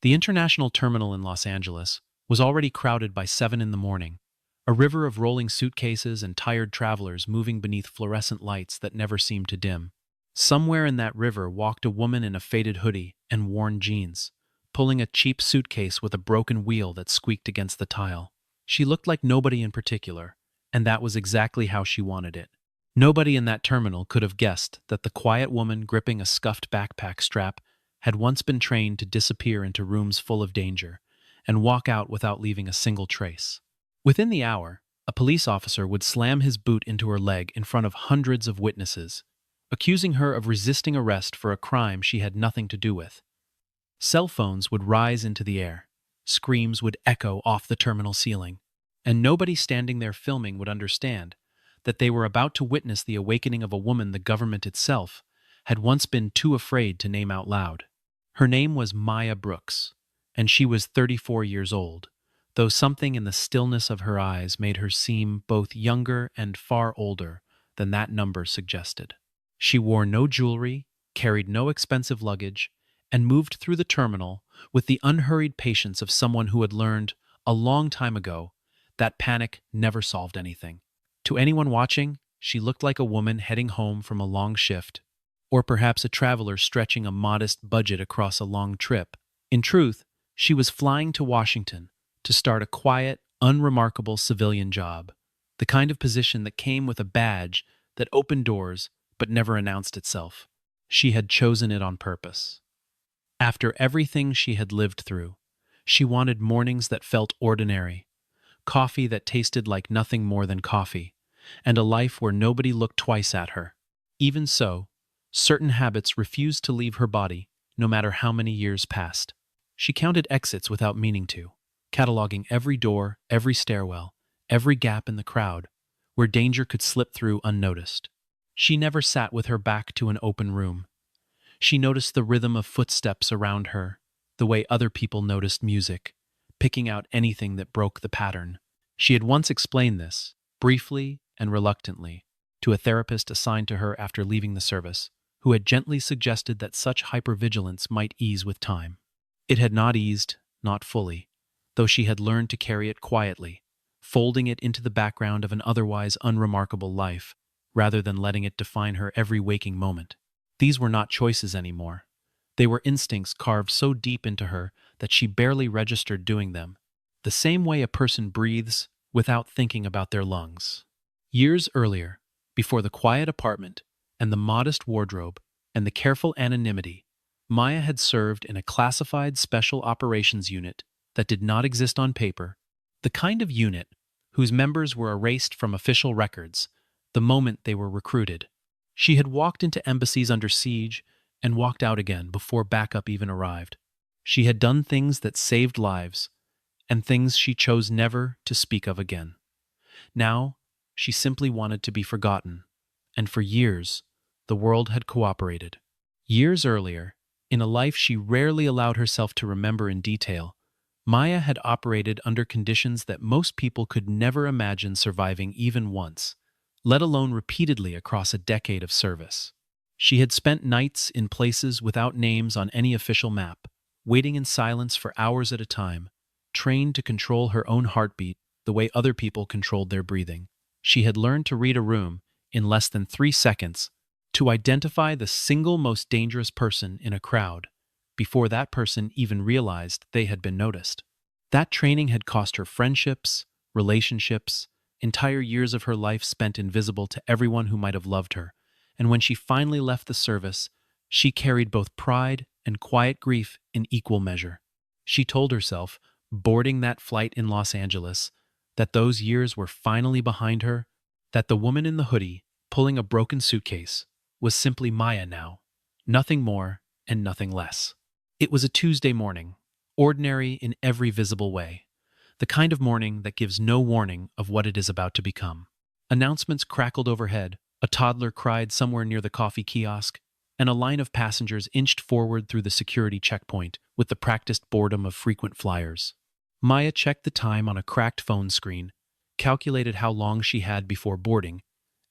The international terminal in Los Angeles was already crowded by 7 in the morning, a river of rolling suitcases and tired travelers moving beneath fluorescent lights that never seemed to dim. Somewhere in that river walked a woman in a faded hoodie and worn jeans, pulling a cheap suitcase with a broken wheel that squeaked against the tile. She looked like nobody in particular, and that was exactly how she wanted it. Nobody in that terminal could have guessed that the quiet woman gripping a scuffed backpack strap had once been trained to disappear into rooms full of danger and walk out without leaving a single trace. Within the hour, a police officer would slam his boot into her leg in front of hundreds of witnesses, accusing her of resisting arrest for a crime she had nothing to do with. Cell phones would rise into the air, screams would echo off the terminal ceiling, and nobody standing there filming would understand that they were about to witness the awakening of a woman the government itself had once been too afraid to name out loud. Her name was Maya Brooks, and she was 34 years old, though something in the stillness of her eyes made her seem both younger and far older than that number suggested. She wore no jewelry, carried no expensive luggage, and moved through the terminal with the unhurried patience of someone who had learned, a long time ago, that panic never solved anything. To anyone watching, she looked like a woman heading home from a long shift, or perhaps a traveler stretching a modest budget across a long trip. In truth, she was flying to Washington to start a quiet, unremarkable civilian job, the kind of position that came with a badge that opened doors but never announced itself. She had chosen it on purpose. After everything she had lived through, she wanted mornings that felt ordinary, coffee that tasted like nothing more than coffee, and a life where nobody looked twice at her. Even so, certain habits refused to leave her body, no matter how many years passed. She counted exits without meaning to, cataloging every door, every stairwell, every gap in the crowd, where danger could slip through unnoticed. She never sat with her back to an open room. She noticed the rhythm of footsteps around her, the way other people noticed music, picking out anything that broke the pattern. She had once explained this, briefly and reluctantly, to a therapist assigned to her after leaving the service, who had gently suggested that such hypervigilance might ease with time. It had not eased, not fully, though she had learned to carry it quietly, folding it into the background of an otherwise unremarkable life, rather than letting it define her every waking moment. These were not choices anymore. They were instincts carved so deep into her that she barely registered doing them, the same way a person breathes without thinking about their lungs. Years earlier, before the quiet apartment and the modest wardrobe and the careful anonymity, Maya had served in a classified special operations unit that did not exist on paper, the kind of unit whose members were erased from official records the moment they were recruited. She had walked into embassies under siege and walked out again before backup even arrived. She had done things that saved lives and things she chose never to speak of again. Now, she simply wanted to be forgotten, and for years, the world had cooperated. Years earlier, in a life she rarely allowed herself to remember in detail, Maya had operated under conditions that most people could never imagine surviving even once, let alone repeatedly across a decade of service. She had spent nights in places without names on any official map, waiting in silence for hours at a time, trained to control her own heartbeat the way other people controlled their breathing. She had learned to read a room in less than 3 seconds, to identify the single most dangerous person in a crowd before that person even realized they had been noticed. That training had cost her friendships, relationships, entire years of her life spent invisible to everyone who might have loved her, and when she finally left the service, she carried both pride and quiet grief in equal measure. She told herself, boarding that flight in Los Angeles, that those years were finally behind her, that the woman in the hoodie, pulling a broken suitcase, was simply Maya now, nothing more and nothing less. It was a Tuesday morning, ordinary in every visible way, the kind of morning that gives no warning of what it is about to become. Announcements crackled overhead, a toddler cried somewhere near the coffee kiosk, and a line of passengers inched forward through the security checkpoint with the practiced boredom of frequent flyers. Maya checked the time on a cracked phone screen, calculated how long she had before boarding,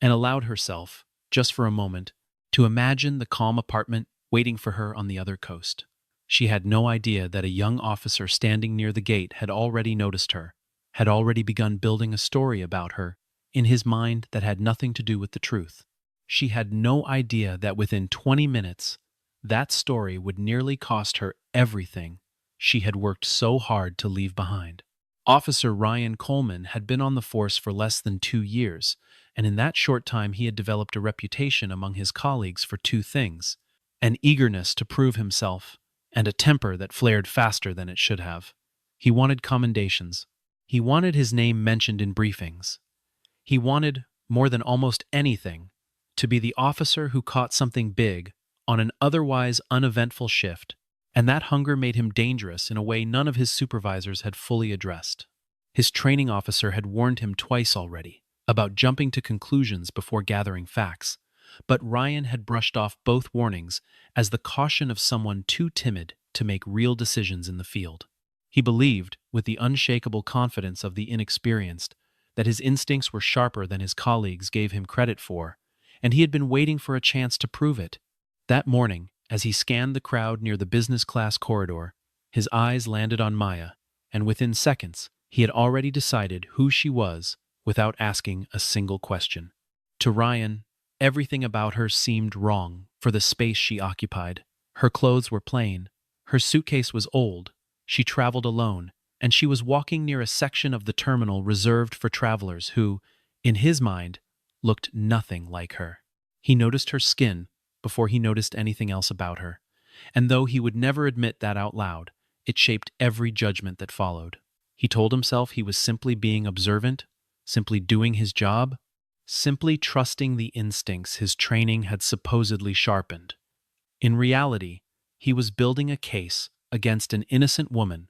and allowed herself, just for a moment, to imagine the calm apartment waiting for her on the other coast. She had no idea that a young officer standing near the gate had already noticed her, had already begun building a story about her in his mind that had nothing to do with the truth. She had no idea that within 20 minutes, that story would nearly cost her everything she had worked so hard to leave behind. Officer Ryan Coleman had been on the force for less than 2 years, and in that short time he had developed a reputation among his colleagues for two things: an eagerness to prove himself and a temper that flared faster than it should have. He wanted commendations. He wanted his name mentioned in briefings. He wanted, more than almost anything, to be the officer who caught something big on an otherwise uneventful shift, and that hunger made him dangerous in a way none of his supervisors had fully addressed. His training officer had warned him twice already about jumping to conclusions before gathering facts, but Ryan had brushed off both warnings as the caution of someone too timid to make real decisions in the field. He believed, with the unshakable confidence of the inexperienced, that his instincts were sharper than his colleagues gave him credit for, and he had been waiting for a chance to prove it. That morning, as he scanned the crowd near the business class corridor, his eyes landed on Maya, and within seconds, he had already decided who she was without asking a single question. To Ryan, everything about her seemed wrong for the space she occupied. Her clothes were plain, her suitcase was old, she traveled alone, and she was walking near a section of the terminal reserved for travelers who, in his mind, looked nothing like her. He noticed her skin before he noticed anything else about her, and though he would never admit that out loud, it shaped every judgment that followed. He told himself he was simply being observant, simply doing his job, simply trusting the instincts his training had supposedly sharpened. In reality, he was building a case against an innocent woman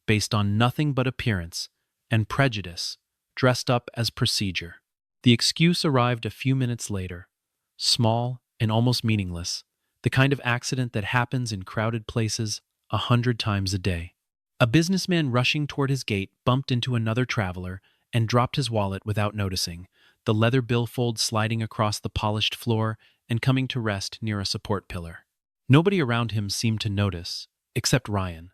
based on nothing but appearance and prejudice dressed up as procedure. The excuse arrived a few minutes later, small and almost meaningless, the kind of accident that happens in crowded places 100 times a day. A businessman rushing toward his gate bumped into another traveler and dropped his wallet without noticing, the leather billfold sliding across the polished floor and coming to rest near a support pillar. Nobody around him seemed to notice, except Ryan,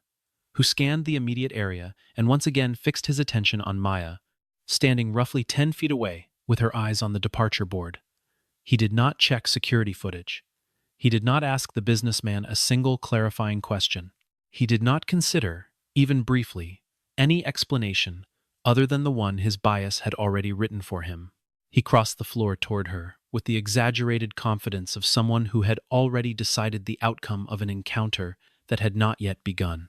who scanned the immediate area and once again fixed his attention on Maya, standing roughly 10 feet away with her eyes on the departure board. He did not check security footage. He did not ask the businessman a single clarifying question. He did not consider, even briefly, any explanation other than the one his bias had already written for him. He crossed the floor toward her with the exaggerated confidence of someone who had already decided the outcome of an encounter that had not yet begun.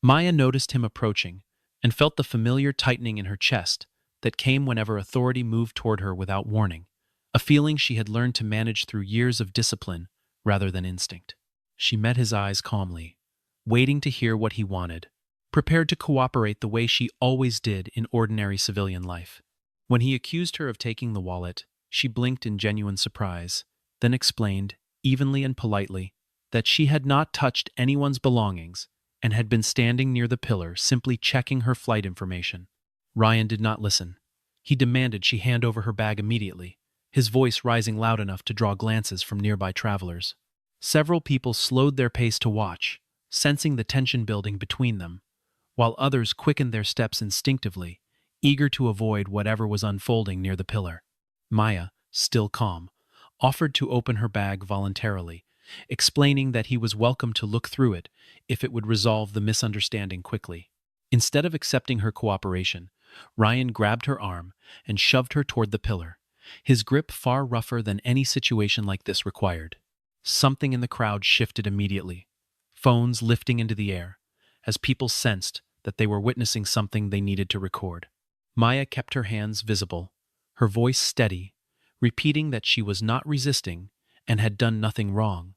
Maya noticed him approaching and felt the familiar tightening in her chest that came whenever authority moved toward her without warning, a feeling she had learned to manage through years of discipline rather than instinct. She met his eyes calmly, waiting to hear what he wanted, prepared to cooperate the way she always did in ordinary civilian life. When he accused her of taking the wallet, she blinked in genuine surprise, then explained, evenly and politely, that she had not touched anyone's belongings and had been standing near the pillar simply checking her flight information. Ryan did not listen. He demanded she hand over her bag immediately, his voice rising loud enough to draw glances from nearby travelers. Several people slowed their pace to watch, sensing the tension building between them, while others quickened their steps instinctively, eager to avoid whatever was unfolding near the pillar. Maya, still calm, offered to open her bag voluntarily, explaining that he was welcome to look through it if it would resolve the misunderstanding quickly. Instead of accepting her cooperation, Ryan grabbed her arm and shoved her toward the pillar, his grip far rougher than any situation like this required. Something in the crowd shifted immediately, phones lifting into the air, as people sensed that they were witnessing something they needed to record. Maya kept her hands visible, her voice steady, repeating that she was not resisting and had done nothing wrong.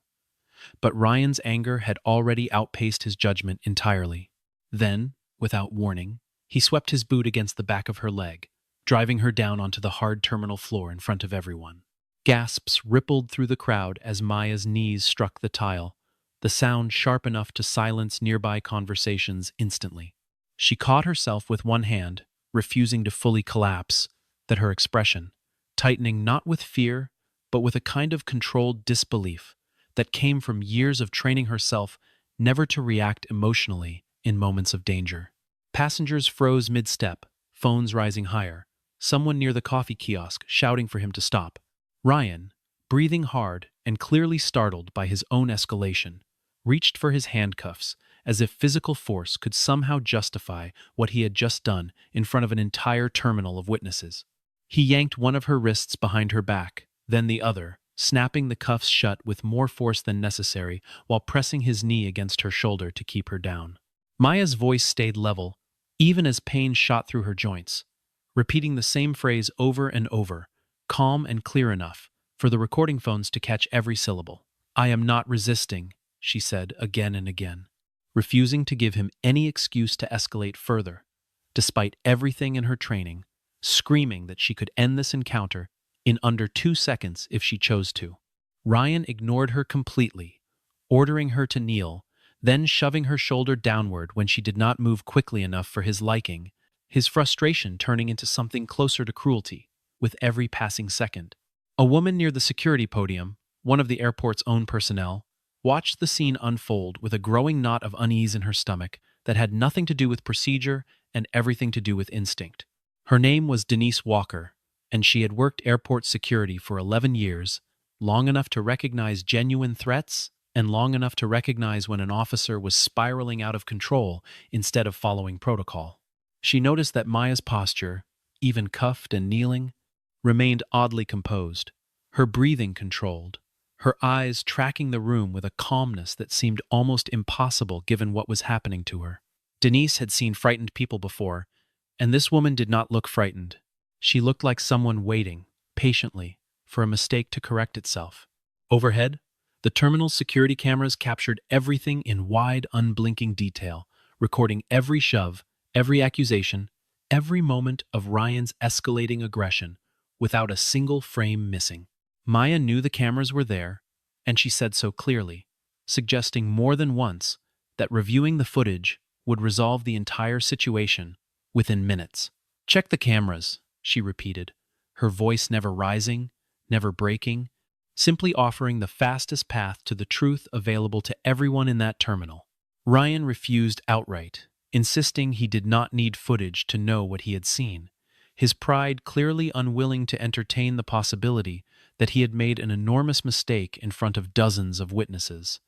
But Ryan's anger had already outpaced his judgment entirely. Then, without warning, he swept his boot against the back of her leg, driving her down onto the hard terminal floor in front of everyone. Gasps rippled through the crowd as Maya's knees struck the tile, the sound sharp enough to silence nearby conversations instantly. She caught herself with one hand, refusing to fully collapse, that her expression, tightening not with fear, but with a kind of controlled disbelief that came from years of training herself never to react emotionally in moments of danger. Passengers froze mid-step, phones rising higher, someone near the coffee kiosk shouting for him to stop. Ryan, breathing hard and clearly startled by his own escalation, reached for his handcuffs as if physical force could somehow justify what he had just done in front of an entire terminal of witnesses. He yanked one of her wrists behind her back, then the other, snapping the cuffs shut with more force than necessary while pressing his knee against her shoulder to keep her down. Maya's voice stayed level, even as pain shot through her joints, repeating the same phrase over and over, calm and clear enough for the recording phones to catch every syllable. "I am not resisting," she said again and again, refusing to give him any excuse to escalate further, despite everything in her training, screaming that she could end this encounter in under 2 seconds if she chose to. Ryan ignored her completely, ordering her to kneel, then shoving her shoulder downward when she did not move quickly enough for his liking, his frustration turning into something closer to cruelty with every passing second. A woman near the security podium, one of the airport's own personnel, watched the scene unfold with a growing knot of unease in her stomach that had nothing to do with procedure and everything to do with instinct. Her name was Denise Walker, and she had worked airport security for 11 years, long enough to recognize genuine threats and long enough to recognize when an officer was spiraling out of control instead of following protocol. She noticed that Maya's posture, even cuffed and kneeling, remained oddly composed, her breathing controlled, her eyes tracking the room with a calmness that seemed almost impossible given what was happening to her. Denise had seen frightened people before, and this woman did not look frightened. She looked like someone waiting, patiently, for a mistake to correct itself. Overhead, the terminal's security cameras captured everything in wide, unblinking detail, recording every shove, every accusation, every moment of Ryan's escalating aggression, without a single frame missing. Maya knew the cameras were there, and she said so clearly, suggesting more than once that reviewing the footage would resolve the entire situation within minutes. "Check the cameras," she repeated, her voice never rising, never breaking, simply offering the fastest path to the truth available to everyone in that terminal. Ryan refused outright, insisting he did not need footage to know what he had seen, his pride clearly unwilling to entertain the possibility that he had made an enormous mistake in front of dozens of witnesses.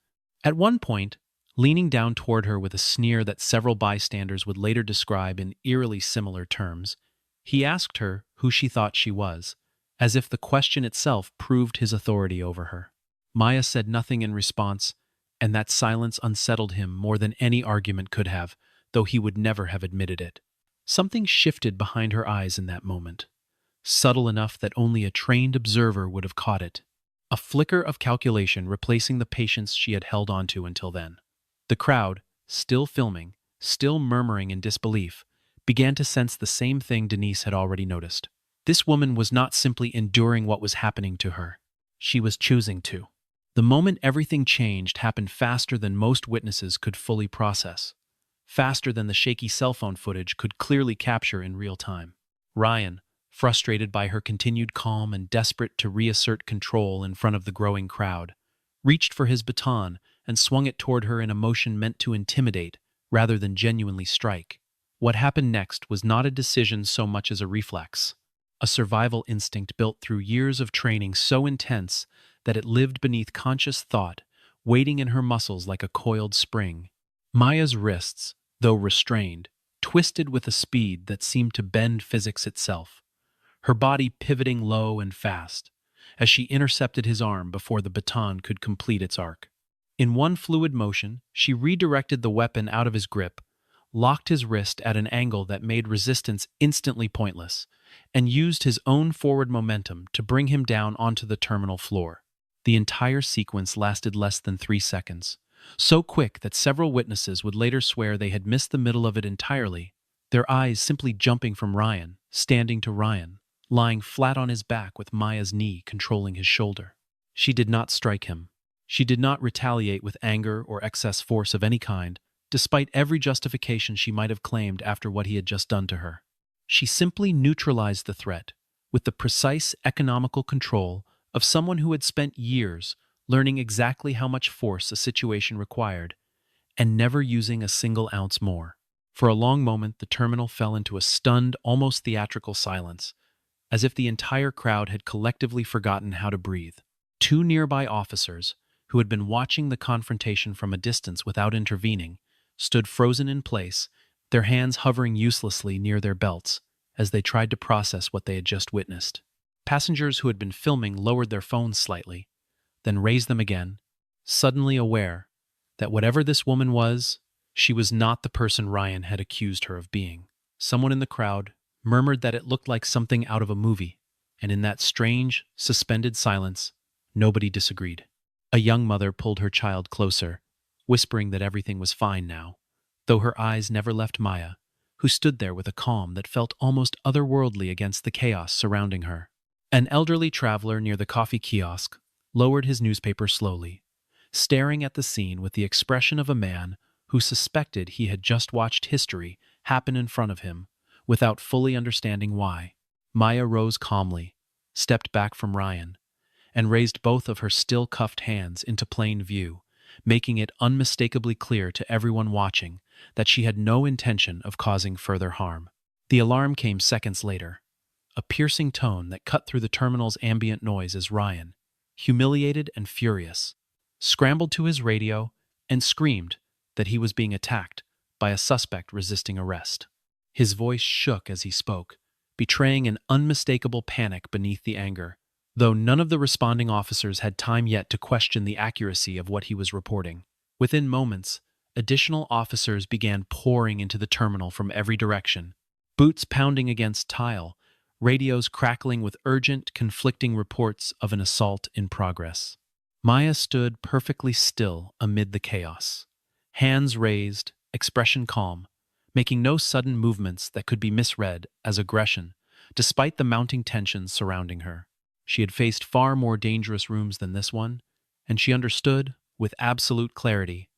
At one point, leaning down toward her with a sneer that several bystanders would later describe in eerily similar terms, he asked her who she thought she was, as if the question itself proved his authority over her. Maya said nothing in response, and that silence unsettled him more than any argument could have, though he would never have admitted it. Something shifted behind her eyes in that moment, subtle enough that only a trained observer would have caught it. A flicker of calculation replacing the patience she had held onto until then. The crowd, still filming, still murmuring in disbelief, began to sense the same thing Denise had already noticed. This woman was not simply enduring what was happening to her. She was choosing to. The moment everything changed happened faster than most witnesses could fully process, faster than the shaky cell phone footage could clearly capture in real time. Ryan, frustrated by her continued calm and desperate to reassert control in front of the growing crowd, reached for his baton and swung it toward her in a motion meant to intimidate rather than genuinely strike. What happened next was not a decision so much as a reflex, a survival instinct built through years of training so intense that it lived beneath conscious thought, waiting in her muscles like a coiled spring. Maya's wrists, though restrained, twisted with a speed that seemed to bend physics itself, her body pivoting low and fast, as she intercepted his arm before the baton could complete its arc. In one fluid motion, she redirected the weapon out of his grip, locked his wrist at an angle that made resistance instantly pointless, and used his own forward momentum to bring him down onto the terminal floor. The entire sequence lasted less than 3 seconds, so quick that several witnesses would later swear they had missed the middle of it entirely, their eyes simply jumping from Ryan, standing to Ryan, lying flat on his back with Maya's knee controlling his shoulder. She did not strike him. She did not retaliate with anger or excess force of any kind, despite every justification she might have claimed after what he had just done to her. She simply neutralized the threat with the precise economical control of someone who had spent years learning exactly how much force a situation required and never using a single ounce more. For a long moment, the terminal fell into a stunned, almost theatrical silence, as if the entire crowd had collectively forgotten how to breathe. Two nearby officers, who had been watching the confrontation from a distance without intervening, stood frozen in place, their hands hovering uselessly near their belts as they tried to process what they had just witnessed. Passengers who had been filming lowered their phones slightly, then raised them again, suddenly aware that whatever this woman was, she was not the person Ryan had accused her of being. Someone in the crowd murmured that it looked like something out of a movie, and in that strange, suspended silence, nobody disagreed. A young mother pulled her child closer, whispering that everything was fine now, though her eyes never left Maya, who stood there with a calm that felt almost otherworldly against the chaos surrounding her. An elderly traveler near the coffee kiosk lowered his newspaper slowly, staring at the scene with the expression of a man who suspected he had just watched history happen in front of him without fully understanding why. Maya rose calmly, stepped back from Ryan, and raised both of her still cuffed hands into plain view, making it unmistakably clear to everyone watching that she had no intention of causing further harm. The alarm came seconds later, a piercing tone that cut through the terminal's ambient noise as Ryan, humiliated and furious, scrambled to his radio and screamed that he was being attacked by a suspect resisting arrest. His voice shook as he spoke, betraying an unmistakable panic beneath the anger, though none of the responding officers had time yet to question the accuracy of what he was reporting. Within moments, additional officers began pouring into the terminal from every direction, boots pounding against tile, radios crackling with urgent, conflicting reports of an assault in progress. Maya stood perfectly still amid the chaos, hands raised, expression calm, making no sudden movements that could be misread as aggression, despite the mounting tensions surrounding her. She had faced far more dangerous rooms than this one, and she understood, with absolute clarity,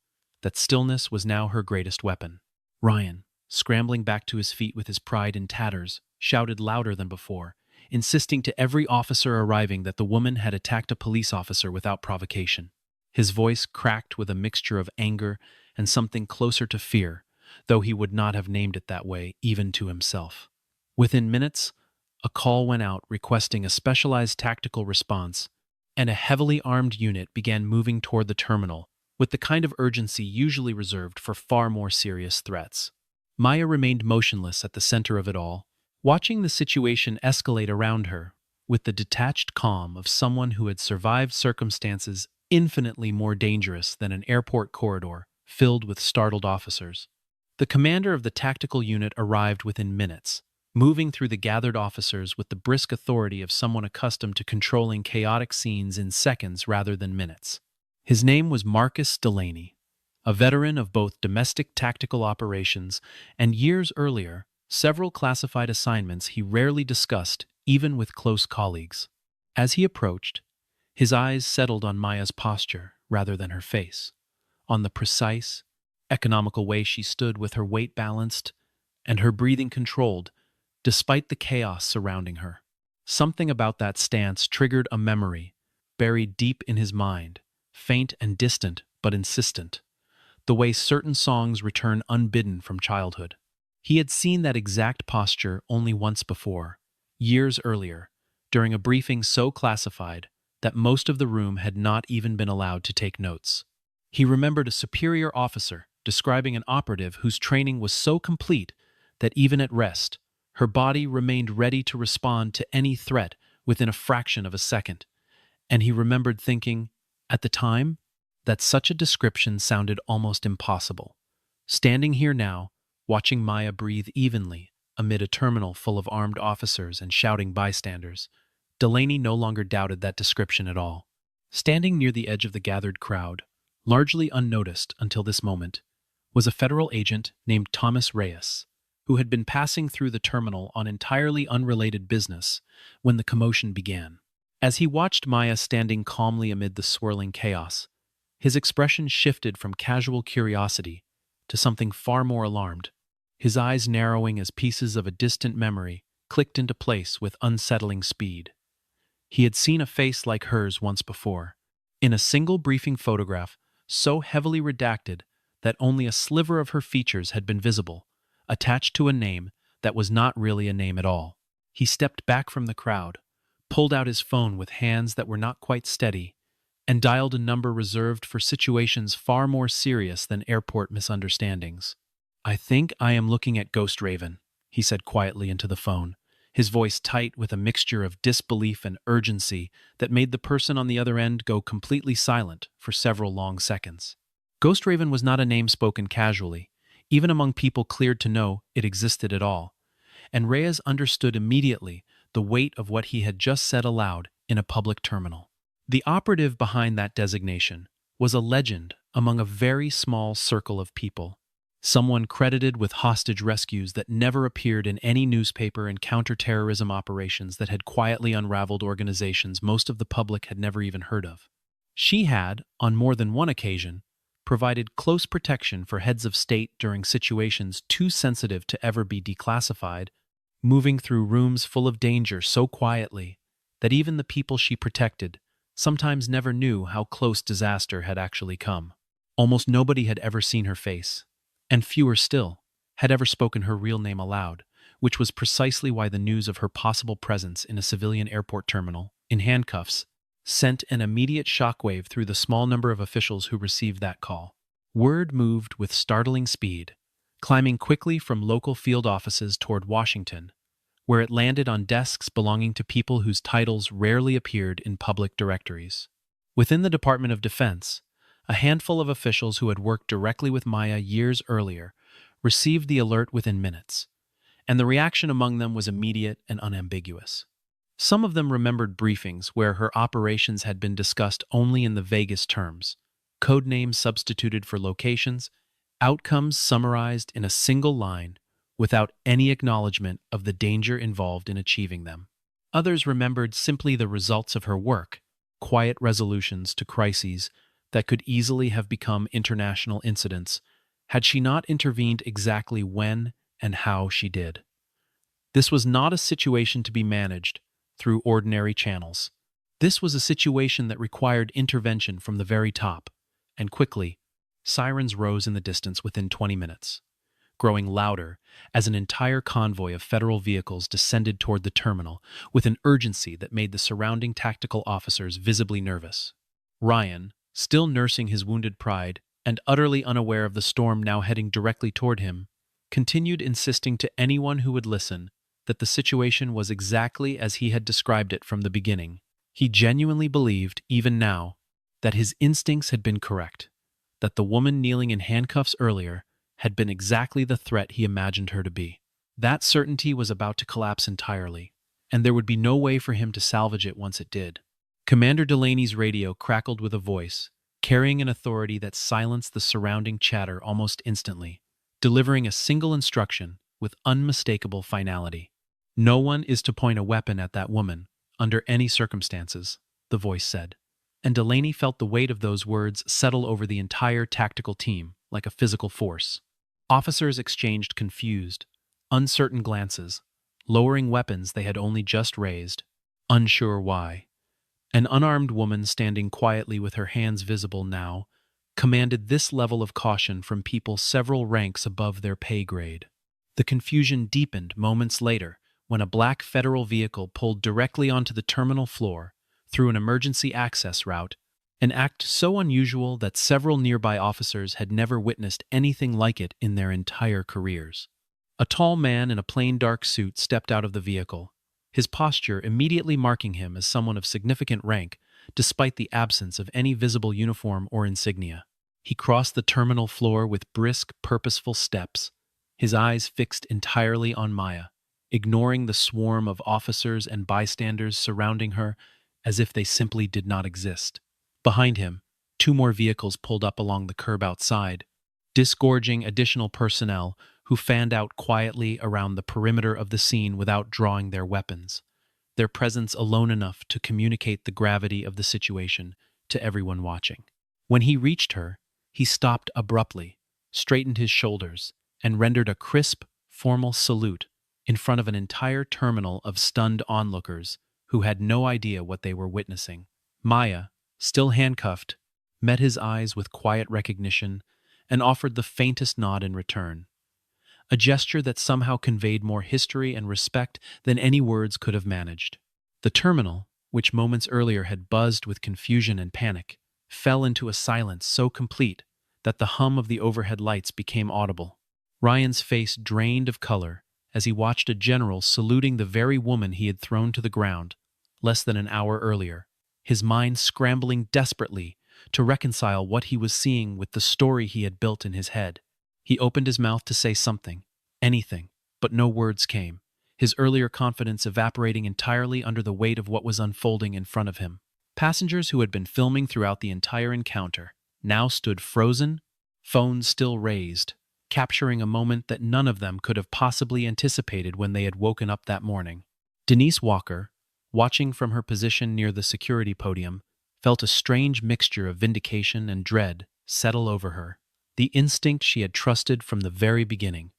that stillness was now her greatest weapon. Ryan, scrambling back to his feet with his pride in tatters, shouted louder than before, insisting to every officer arriving that the woman had attacked a police officer without provocation. His voice cracked with a mixture of anger and something closer to fear, though he would not have named it that way even to himself. Within minutes, a call went out requesting a specialized tactical response, and a heavily armed unit began moving toward the terminal with the kind of urgency usually reserved for far more serious threats. Maya remained motionless at the center of it all, watching the situation escalate around her with the detached calm of someone who had survived circumstances infinitely more dangerous than an airport corridor filled with startled officers. The commander of the tactical unit arrived within minutes, moving through the gathered officers with the brisk authority of someone accustomed to controlling chaotic scenes in seconds rather than minutes. His name was Marcus Delaney, a veteran of both domestic tactical operations and years earlier, several classified assignments he rarely discussed even with close colleagues. As he approached, his eyes settled on Maya's posture rather than her face, on the precise, economical way she stood with her weight balanced and her breathing controlled, despite the chaos surrounding her. Something about that stance triggered a memory, buried deep in his mind, faint and distant but insistent, the way certain songs return unbidden from childhood. He had seen that exact posture only once before, years earlier, during a briefing so classified that most of the room had not even been allowed to take notes. He remembered a superior officer describing an operative whose training was so complete that even at rest, her body remained ready to respond to any threat within a fraction of a second. And he remembered thinking, at the time, that such a description sounded almost impossible. Standing here now, watching Maya breathe evenly amid a terminal full of armed officers and shouting bystanders, Delaney no longer doubted that description at all. Standing near the edge of the gathered crowd, largely unnoticed until this moment, was a federal agent named Thomas Reyes, who had been passing through the terminal on entirely unrelated business when the commotion began. As he watched Maya standing calmly amid the swirling chaos, his expression shifted from casual curiosity to something far more alarmed, his eyes narrowing as pieces of a distant memory clicked into place with unsettling speed. He had seen a face like hers once before, in a single briefing photograph so heavily redacted that only a sliver of her features had been visible, attached to a name that was not really a name at all. He stepped back from the crowd, pulled out his phone with hands that were not quite steady, and dialed a number reserved for situations far more serious than airport misunderstandings. "I think I am looking at Ghost Raven," he said quietly into the phone, his voice tight with a mixture of disbelief and urgency that made the person on the other end go completely silent for several long seconds. Ghost Raven was not a name spoken casually, even among people cleared to know it existed at all, and Reyes understood immediately the weight of what he had just said aloud in a public terminal. The operative behind that designation was a legend among a very small circle of people, someone credited with hostage rescues that never appeared in any newspaper and counterterrorism operations that had quietly unraveled organizations most of the public had never even heard of. She had, on more than one occasion, provided close protection for heads of state during situations too sensitive to ever be declassified, moving through rooms full of danger so quietly that even the people she protected sometimes never knew how close disaster had actually come. Almost nobody had ever seen her face, and fewer still had ever spoken her real name aloud, which was precisely why the news of her possible presence in a civilian airport terminal, in handcuffs, sent an immediate shockwave through the small number of officials who received that call. Word moved with startling speed, climbing quickly from local field offices toward Washington, where it landed on desks belonging to people whose titles rarely appeared in public directories. Within the Department of Defense, a handful of officials who had worked directly with Maya years earlier received the alert within minutes, and the reaction among them was immediate and unambiguous. Some of them remembered briefings where her operations had been discussed only in the vaguest terms, code names substituted for locations, outcomes summarized in a single line without any acknowledgement of the danger involved in achieving them. Others remembered simply the results of her work, quiet resolutions to crises that could easily have become international incidents had she not intervened exactly when and how she did. This was not a situation to be managed through ordinary channels. This was a situation that required intervention from the very top, and quickly, sirens rose in the distance within 20 minutes, growing louder as an entire convoy of federal vehicles descended toward the terminal with an urgency that made the surrounding tactical officers visibly nervous. Ryan, still nursing his wounded pride and utterly unaware of the storm now heading directly toward him, continued insisting to anyone who would listen that the situation was exactly as he had described it from the beginning. He genuinely believed, even now, that his instincts had been correct, that the woman kneeling in handcuffs earlier had been exactly the threat he imagined her to be. That certainty was about to collapse entirely, and there would be no way for him to salvage it once it did. Commander Delaney's radio crackled with a voice, carrying an authority that silenced the surrounding chatter almost instantly, delivering a single instruction with unmistakable finality. "No one is to point a weapon at that woman, under any circumstances," the voice said, and Delaney felt the weight of those words settle over the entire tactical team like a physical force. Officers exchanged confused, uncertain glances, lowering weapons they had only just raised, unsure why. An unarmed woman standing quietly with her hands visible now commanded this level of caution from people several ranks above their pay grade. The confusion deepened moments later when a black federal vehicle pulled directly onto the terminal floor through an emergency access route, an act so unusual that several nearby officers had never witnessed anything like it in their entire careers. A tall man in a plain dark suit stepped out of the vehicle, his posture immediately marking him as someone of significant rank despite the absence of any visible uniform or insignia. He crossed the terminal floor with brisk, purposeful steps, his eyes fixed entirely on Maya, ignoring the swarm of officers and bystanders surrounding her as if they simply did not exist. Behind him, 2 more vehicles pulled up along the curb outside, disgorging additional personnel who fanned out quietly around the perimeter of the scene without drawing their weapons, their presence alone enough to communicate the gravity of the situation to everyone watching. When he reached her, he stopped abruptly, straightened his shoulders, and rendered a crisp, formal salute in front of an entire terminal of stunned onlookers who had no idea what they were witnessing. Maya, still handcuffed, met his eyes with quiet recognition and offered the faintest nod in return, a gesture that somehow conveyed more history and respect than any words could have managed. The terminal, which moments earlier had buzzed with confusion and panic, fell into a silence so complete that the hum of the overhead lights became audible. Ryan's face drained of color as he watched a general saluting the very woman he had thrown to the ground less than an hour earlier, his mind scrambling desperately to reconcile what he was seeing with the story he had built in his head. He opened his mouth to say something, anything, but no words came, his earlier confidence evaporating entirely under the weight of what was unfolding in front of him. Passengers who had been filming throughout the entire encounter now stood frozen, phones still raised, capturing a moment that none of them could have possibly anticipated when they had woken up that morning. Denise Walker, watching from her position near the security podium, felt a strange mixture of vindication and dread settle over her. The instinct she had trusted from the very beginning,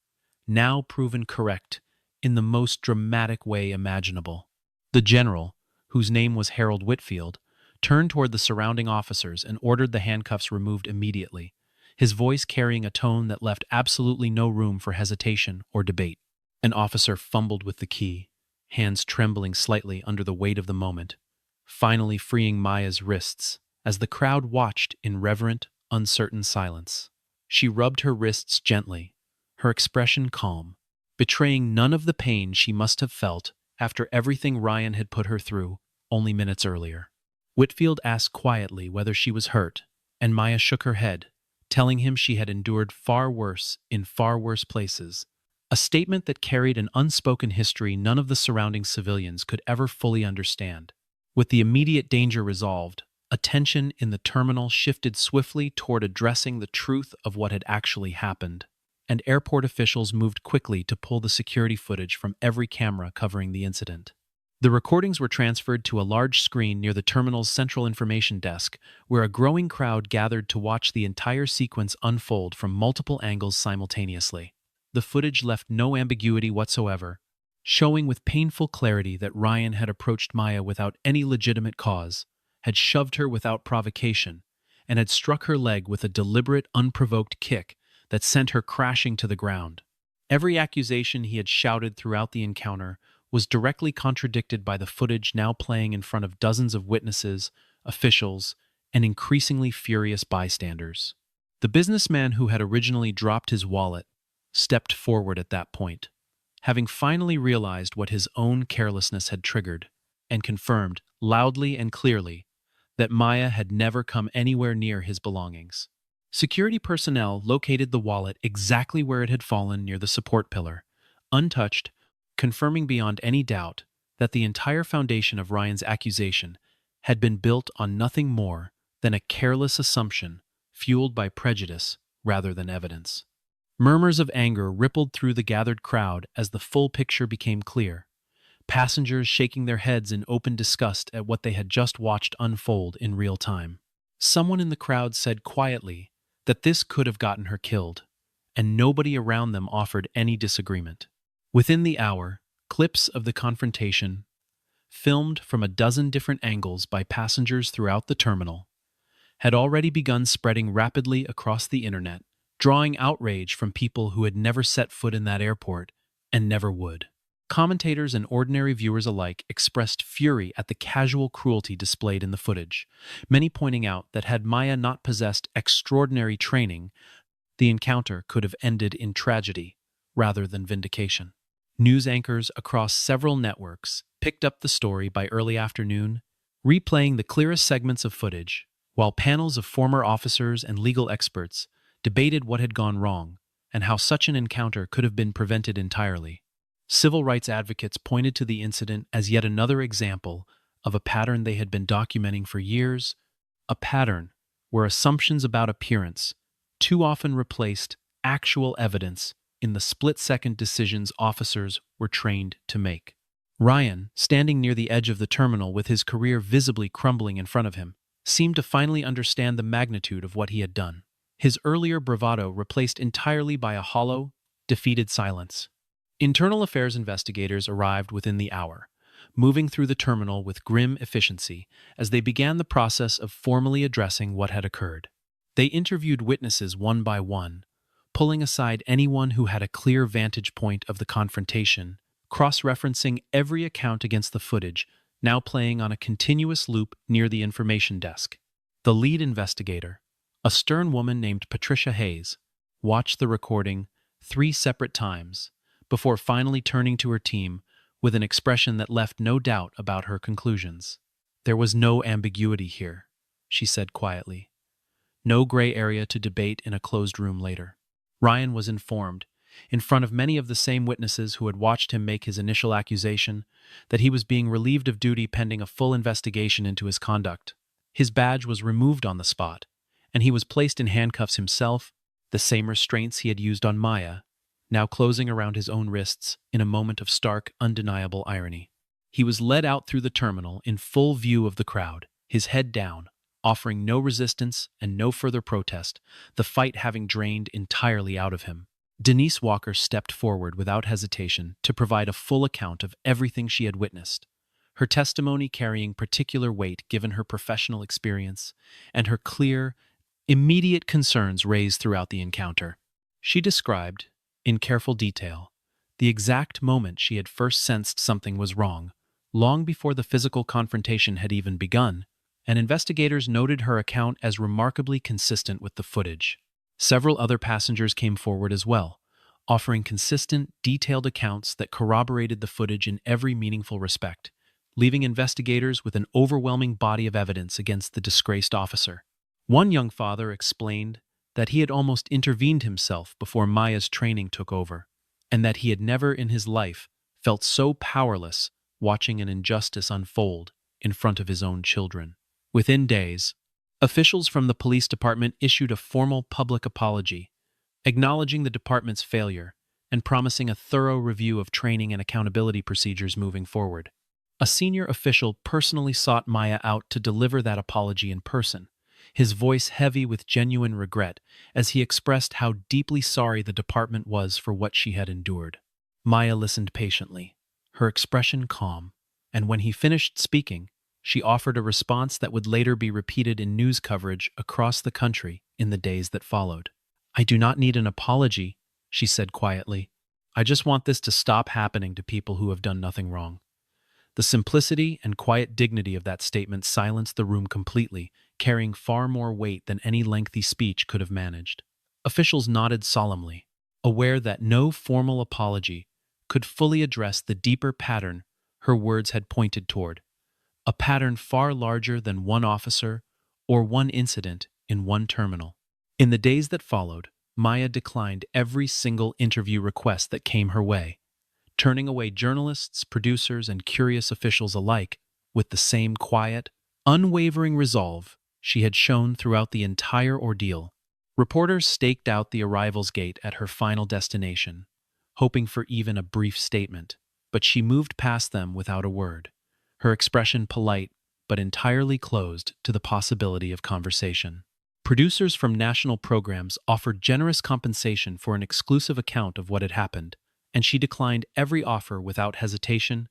now proven correct in the most dramatic way imaginable. The general, whose name was Harold Whitfield, turned toward the surrounding officers and ordered the handcuffs removed immediately, his voice carrying a tone that left absolutely no room for hesitation or debate. An officer fumbled with the key, hands trembling slightly under the weight of the moment, finally freeing Maya's wrists as the crowd watched in reverent, uncertain silence. She rubbed her wrists gently, her expression calm, betraying none of the pain she must have felt after everything Ryan had put her through only minutes earlier. Whitfield asked quietly whether she was hurt, and Maya shook her head, telling him she had endured far worse in far worse places, a statement that carried an unspoken history none of the surrounding civilians could ever fully understand. With the immediate danger resolved, attention in the terminal shifted swiftly toward addressing the truth of what had actually happened, and airport officials moved quickly to pull the security footage from every camera covering the incident. The recordings were transferred to a large screen near the terminal's central information desk, where a growing crowd gathered to watch the entire sequence unfold from multiple angles simultaneously. The footage left no ambiguity whatsoever, showing with painful clarity that Ryan had approached Maya without any legitimate cause, had shoved her without provocation, and had struck her leg with a deliberate, unprovoked kick that sent her crashing to the ground. Every accusation he had shouted throughout the encounter was directly contradicted by the footage now playing in front of dozens of witnesses, officials, and increasingly furious bystanders. The businessman who had originally dropped his wallet stepped forward at that point, having finally realized what his own carelessness had triggered, and confirmed, loudly and clearly, that Maya had never come anywhere near his belongings. Security personnel located the wallet exactly where it had fallen near the support pillar, untouched, confirming beyond any doubt that the entire foundation of Ryan's accusation had been built on nothing more than a careless assumption fueled by prejudice rather than evidence. Murmurs of anger rippled through the gathered crowd as the full picture became clear, passengers shaking their heads in open disgust at what they had just watched unfold in real time. Someone in the crowd said quietly that this could have gotten her killed, and nobody around them offered any disagreement. Within the hour, clips of the confrontation, filmed from a dozen different angles by passengers throughout the terminal, had already begun spreading rapidly across the internet, drawing outrage from people who had never set foot in that airport and never would. Commentators and ordinary viewers alike expressed fury at the casual cruelty displayed in the footage, many pointing out that had Maya not possessed extraordinary training, the encounter could have ended in tragedy rather than vindication. News anchors across several networks picked up the story by early afternoon, replaying the clearest segments of footage, while panels of former officers and legal experts debated what had gone wrong and how such an encounter could have been prevented entirely. Civil rights advocates pointed to the incident as yet another example of a pattern they had been documenting for years, a pattern where assumptions about appearance too often replaced actual evidence in the split-second decisions officers were trained to make. Ryan, standing near the edge of the terminal with his career visibly crumbling in front of him, seemed to finally understand the magnitude of what he had done. His earlier bravado replaced entirely by a hollow, defeated silence. Internal affairs investigators arrived within the hour, moving through the terminal with grim efficiency as they began the process of formally addressing what had occurred. They interviewed witnesses one by one, pulling aside anyone who had a clear vantage point of the confrontation, cross-referencing every account against the footage, now playing on a continuous loop near the information desk. The lead investigator, a stern woman named Patricia Hayes, watched the recording 3 separate times before finally turning to her team with an expression that left no doubt about her conclusions. "There was no ambiguity here," she said quietly. "No gray area to debate in a closed room later." Ryan was informed, in front of many of the same witnesses who had watched him make his initial accusation, that he was being relieved of duty pending a full investigation into his conduct. His badge was removed on the spot, and he was placed in handcuffs himself, the same restraints he had used on Maya, now closing around his own wrists in a moment of stark, undeniable irony. He was led out through the terminal in full view of the crowd, his head down, offering no resistance and no further protest, the fight having drained entirely out of him. Denise Walker stepped forward without hesitation to provide a full account of everything she had witnessed, her testimony carrying particular weight given her professional experience and her clear, immediate concerns raised throughout the encounter. She described, in careful detail, the exact moment she had first sensed something was wrong, long before the physical confrontation had even begun, and investigators noted her account as remarkably consistent with the footage. Several other passengers came forward as well, offering consistent, detailed accounts that corroborated the footage in every meaningful respect, leaving investigators with an overwhelming body of evidence against the disgraced officer. One young father explained that he had almost intervened himself before Maya's training took over, and that he had never in his life felt so powerless watching an injustice unfold in front of his own children. Within days, officials from the police department issued a formal public apology, acknowledging the department's failure and promising a thorough review of training and accountability procedures moving forward. A senior official personally sought Maya out to deliver that apology in person, his voice heavy with genuine regret as he expressed how deeply sorry the department was for what she had endured. Maya listened patiently, her expression calm, and when he finished speaking, she offered a response that would later be repeated in news coverage across the country in the days that followed. "I do not need an apology," she said quietly. "I just want this to stop happening to people who have done nothing wrong." The simplicity and quiet dignity of that statement silenced the room completely, carrying far more weight than any lengthy speech could have managed. Officials nodded solemnly, aware that no formal apology could fully address the deeper pattern her words had pointed toward, a pattern far larger than one officer or one incident in one terminal. In the days that followed, Maya declined every single interview request that came her way, turning away journalists, producers, and curious officials alike with the same quiet, unwavering resolve she had shown throughout the entire ordeal. Reporters staked out the arrivals gate at her final destination, hoping for even a brief statement, but she moved past them without a word, her expression polite but entirely closed to the possibility of conversation. Producers from national programs offered generous compensation for an exclusive account of what had happened, and she declined every offer without hesitation,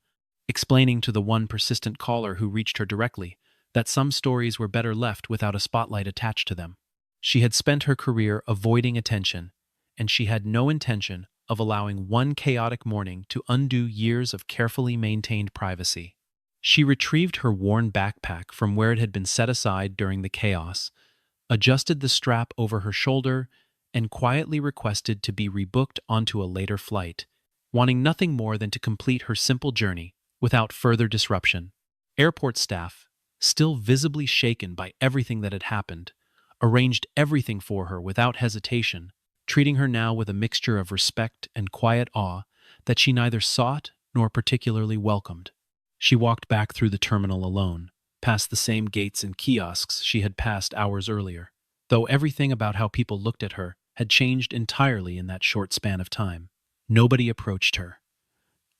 explaining to the one persistent caller who reached her directly that some stories were better left without a spotlight attached to them. She had spent her career avoiding attention, and she had no intention of allowing one chaotic morning to undo years of carefully maintained privacy. She retrieved her worn backpack from where it had been set aside during the chaos, adjusted the strap over her shoulder, and quietly requested to be rebooked onto a later flight, wanting nothing more than to complete her simple journey without further disruption. Airport staff, still visibly shaken by everything that had happened, arranged everything for her without hesitation, treating her now with a mixture of respect and quiet awe that she neither sought nor particularly welcomed. She walked back through the terminal alone, past the same gates and kiosks she had passed hours earlier, though everything about how people looked at her had changed entirely in that short span of time. Nobody approached her.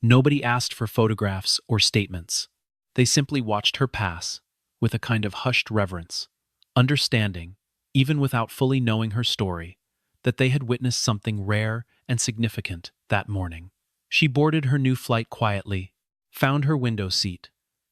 Nobody asked for photographs or statements. They simply watched her pass, with a kind of hushed reverence, understanding, even without fully knowing her story, that they had witnessed something rare and significant that morning. She boarded her new flight quietly, found her window seat,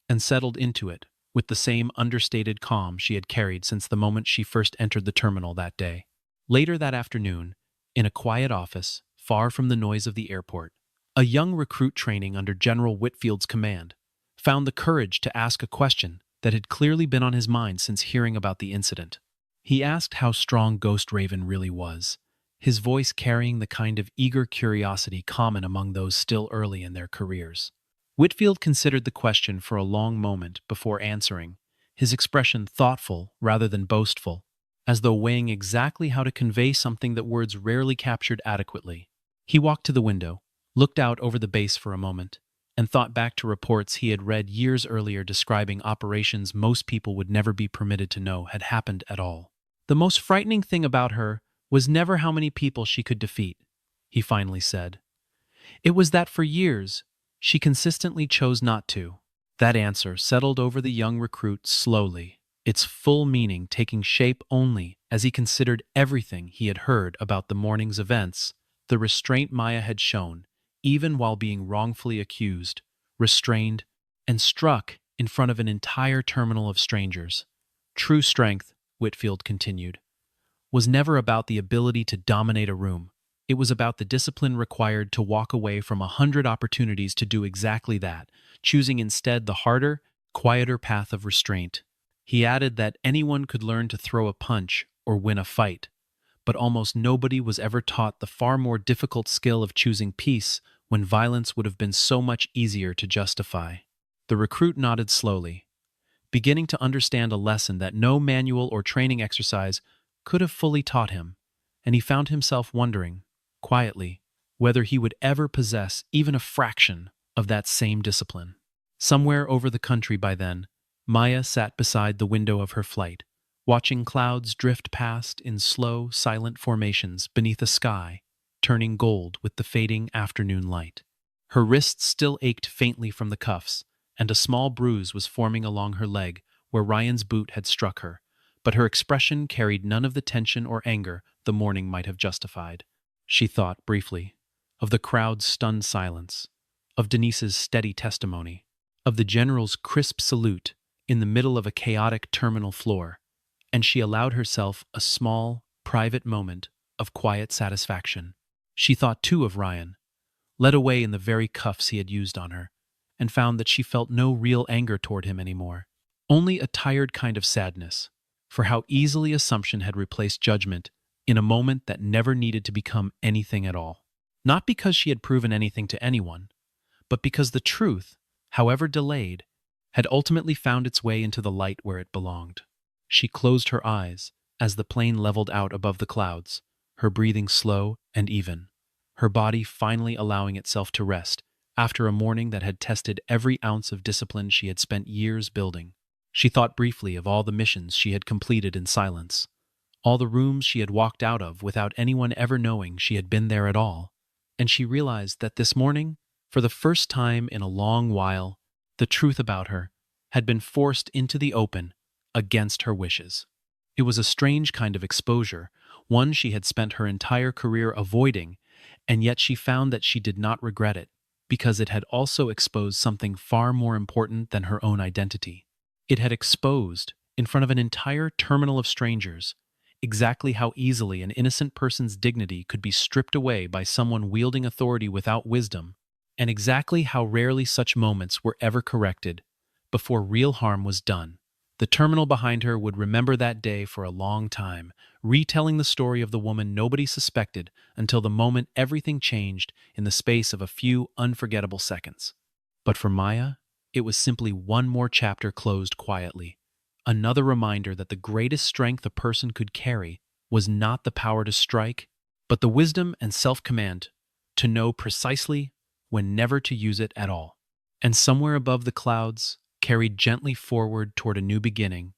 and settled into it with the same understated calm she had carried since the moment she first entered the terminal that day. Later that afternoon, in a quiet office, far from the noise of the airport, a young recruit training under General Whitfield's command found the courage to ask a question that had clearly been on his mind since hearing about the incident. He asked how strong Ghost Raven really was, his voice carrying the kind of eager curiosity common among those still early in their careers. Whitfield considered the question for a long moment before answering, his expression thoughtful rather than boastful, as though weighing exactly how to convey something that words rarely captured adequately. He walked to the window, looked out over the base for a moment, and thought back to reports he had read years earlier describing operations most people would never be permitted to know had happened at all. The most frightening thing about her was never how many people she could defeat, he finally said. It was that for years, she consistently chose not to. That answer settled over the young recruit slowly, its full meaning taking shape only as he considered everything he had heard about the morning's events, the restraint Maya had shown, even while being wrongfully accused, restrained, and struck in front of an entire terminal of strangers. True strength, Whitfield continued, was never about the ability to dominate a room. It was about the discipline required to walk away from 100 opportunities to do exactly that, choosing instead the harder, quieter path of restraint. He added that anyone could learn to throw a punch or win a fight, but almost nobody was ever taught the far more difficult skill of choosing peace when violence would have been so much easier to justify. The recruit nodded slowly, beginning to understand a lesson that no manual or training exercise could have fully taught him, and he found himself wondering, quietly, whether he would ever possess even a fraction of that same discipline. Somewhere over the country by then, Maya sat beside the window of her flight, watching clouds drift past in slow, silent formations beneath a sky, turning gold with the fading afternoon light. Her wrists still ached faintly from the cuffs, and a small bruise was forming along her leg where Ryan's boot had struck her, but her expression carried none of the tension or anger the morning might have justified. She thought, briefly, of the crowd's stunned silence, of Denise's steady testimony, of the general's crisp salute in the middle of a chaotic terminal floor, and she allowed herself a small, private moment of quiet satisfaction. She thought too of Ryan, led away in the very cuffs he had used on her, and found that she felt no real anger toward him anymore, only a tired kind of sadness, for how easily assumption had replaced judgment in a moment that never needed to become anything at all. Not because she had proven anything to anyone, but because the truth, however delayed, had ultimately found its way into the light where it belonged. She closed her eyes as the plane leveled out above the clouds, her breathing slow and even, her body finally allowing itself to rest after a morning that had tested every ounce of discipline she had spent years building. She thought briefly of all the missions she had completed in silence, all the rooms she had walked out of without anyone ever knowing she had been there at all, and she realized that this morning, for the first time in a long while, the truth about her had been forced into the open against her wishes. It was a strange kind of exposure, one she had spent her entire career avoiding, and yet she found that she did not regret it, because it had also exposed something far more important than her own identity. It had exposed, in front of an entire terminal of strangers, exactly how easily an innocent person's dignity could be stripped away by someone wielding authority without wisdom, and exactly how rarely such moments were ever corrected before real harm was done. The terminal behind her would remember that day for a long time, retelling the story of the woman nobody suspected until the moment everything changed in the space of a few unforgettable seconds. But for Maya, it was simply one more chapter closed quietly, another reminder that the greatest strength a person could carry was not the power to strike, but the wisdom and self-command to know precisely when never to use it at all. And somewhere above the clouds, carried gently forward toward a new beginning,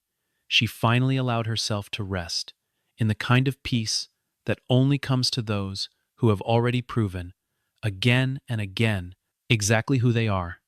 she finally allowed herself to rest in the kind of peace that only comes to those who have already proven, again and again, exactly who they are.